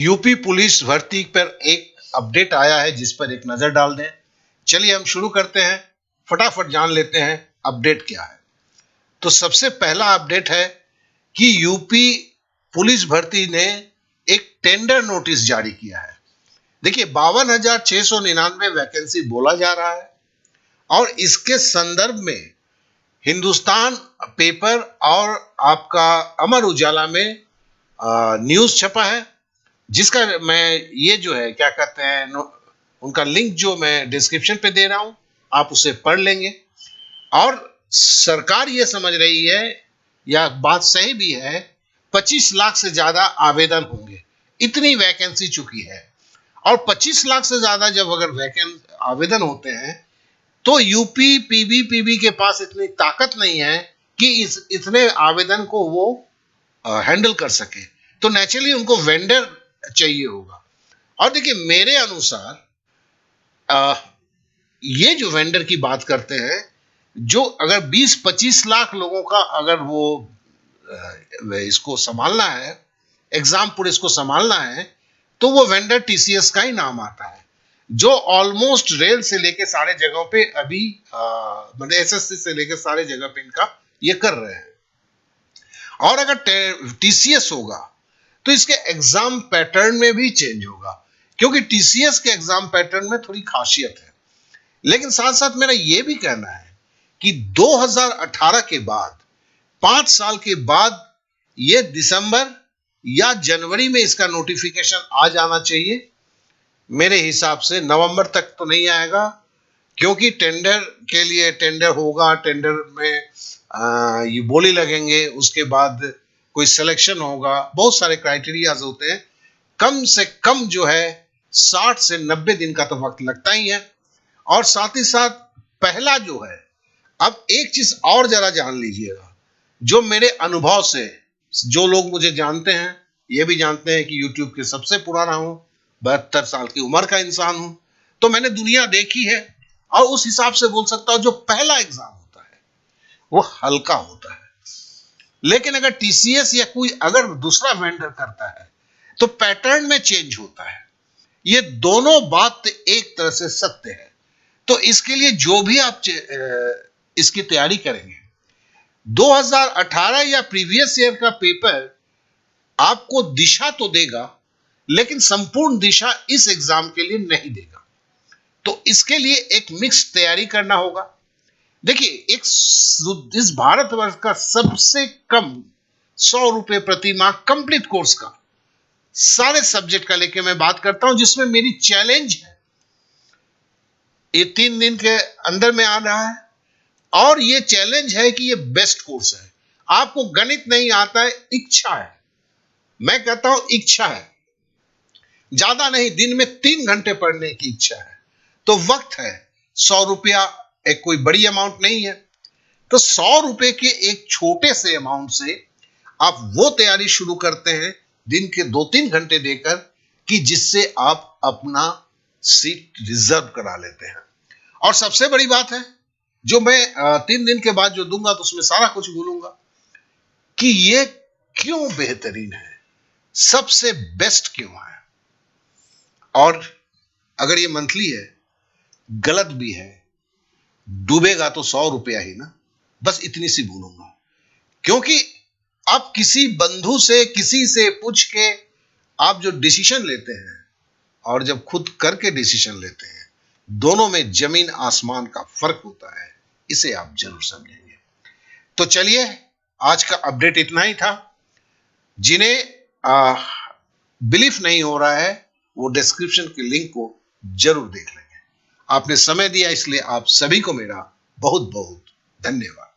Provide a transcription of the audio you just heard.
UP police भर्ती पर एक अपडेट आया है जिस पर एक नजर डाल दें। चलिए हम शुरू करते हैं, फटाफट जान लेते हैं अपडेट क्या है। तो सबसे पहला अपडेट है कि यूपी पुलिस भर्ती ने एक टेंडर नोटिस जारी किया है। देखिए 52,699 वैकेंसी बोला जा रहा है और इसके संदर्भ में हिंदुस्तान पेपर और आपका अमर उजाला में न्यूज छपा है, जिसका मैं ये जो है क्या कहते हैं उनका लिंक जो मैं डिस्क्रिप्शन पे दे रहा हूं, आप उसे पढ़ लेंगे। और सरकार ये समझ रही है, या बात सही भी है, 25 लाख से ज्यादा आवेदन होंगे, इतनी वैकेंसी चुकी है। और 25 लाख से ज्यादा जब अगर आवेदन होते हैं तो यूपी पीबी के पास इतनी ताकत नहीं है कि इतने आवेदन को वो हैंडल कर सके। तो नेचुरली उनको वेंडर चाहिए होगा। और देखिए मेरे अनुसार ये जो वेंडर की बात करते हैं, जो अगर 20-25 लाख लोगों का अगर वो इसको संभालना है, एग्जाम पुलिस को संभालना है, तो वो वेंडर टीसीएस का ही नाम आता है, जो ऑलमोस्ट रेल से लेके सारे जगहों पे अभी मतलब एसएससी से लेके सारे जगह पे इनका ये कर रहे हैं। और अगर टीसीएस होगा तो इसके एग्जाम पैटर्न में भी चेंज होगा, क्योंकि टीसीएस के एग्जाम पैटर्न में थोड़ी खासियत है। लेकिन साथ साथ मेरा यह भी कहना है कि 2018 के बाद 5 साल के बाद ये दिसंबर या जनवरी में इसका नोटिफिकेशन आ जाना चाहिए। मेरे हिसाब से नवंबर तक तो नहीं आएगा, क्योंकि टेंडर के लिए टेंडर होगा, टेंडर में ये बोली लगेंगे, उसके बाद कोई सिलेक्शन होगा, बहुत सारे क्राइटेरियाज होते हैं। कम से कम जो है 60 से 90 दिन का तो वक्त लगता ही है। और साथ ही साथ पहला जो है, अब एक चीज और जरा जान लीजिएगा, जो मेरे अनुभव से, जो लोग मुझे जानते हैं ये भी जानते हैं कि यूट्यूब के सबसे पुराना हूं, 72 साल की उम्र का इंसान हूं, तो मैंने दुनिया देखी है और उस हिसाब से बोल सकता हूं जो पहला एग्जाम होता है वो हल्का होता है। लेकिन अगर टीसीएस या कोई अगर दूसरा वेंडर करता है तो पैटर्न में चेंज होता है। ये दोनों बात एक तरह से सत्य है। तो इसके लिए जो भी आप इसकी तैयारी करेंगे, 2018 या प्रीवियस ईयर का पेपर आपको दिशा तो देगा, लेकिन संपूर्ण दिशा इस एग्जाम के लिए नहीं देगा। तो इसके लिए एक मिक्स तैयारी करना होगा। देखिए इस भारतवर्ष का सबसे कम 100 रुपए प्रति माह कंप्लीट कोर्स का, सारे सब्जेक्ट का लेके मैं बात करता हूं, जिसमें मेरी चैलेंज है ये 3 दिन के अंदर में आ रहा है। और ये चैलेंज है कि ये बेस्ट कोर्स है। आपको गणित नहीं आता है, इच्छा है, मैं कहता हूं इच्छा है, ज्यादा नहीं, दिन में 3 घंटे पढ़ने की इच्छा है, तो वक्त है। 100 रुपया एक कोई बड़ी अमाउंट नहीं है। तो 100 रुपए के एक छोटे से अमाउंट से आप वो तैयारी शुरू करते हैं दिन के 2-3 घंटे देकर, कि जिससे आप अपना सीट रिजर्व करा लेते हैं। और सबसे बड़ी बात है, जो मैं 3 दिन के बाद जो दूंगा तो उसमें सारा कुछ बोलूंगा कि ये क्यों बेहतरीन है, सबसे बेस्ट क्यों है। और अगर ये मंथली है, गलत भी है, डूबेगा तो 100 रुपया ही ना, बस इतनी सी बोलूंगा। क्योंकि आप किसी बंधु से, किसी से पूछ के आप जो डिसीजन लेते हैं और जब खुद करके डिसीजन लेते हैं, दोनों में जमीन आसमान का फर्क होता है। इसे आप जरूर समझेंगे। तो चलिए आज का अपडेट इतना ही था। जिन्हें बिलीफ नहीं हो रहा है वो डिस्क्रिप्शन के लिंक को जरूर देख लेंगे। आपने समय दिया, इसलिए आप सभी को मेरा बहुत बहुत धन्यवाद।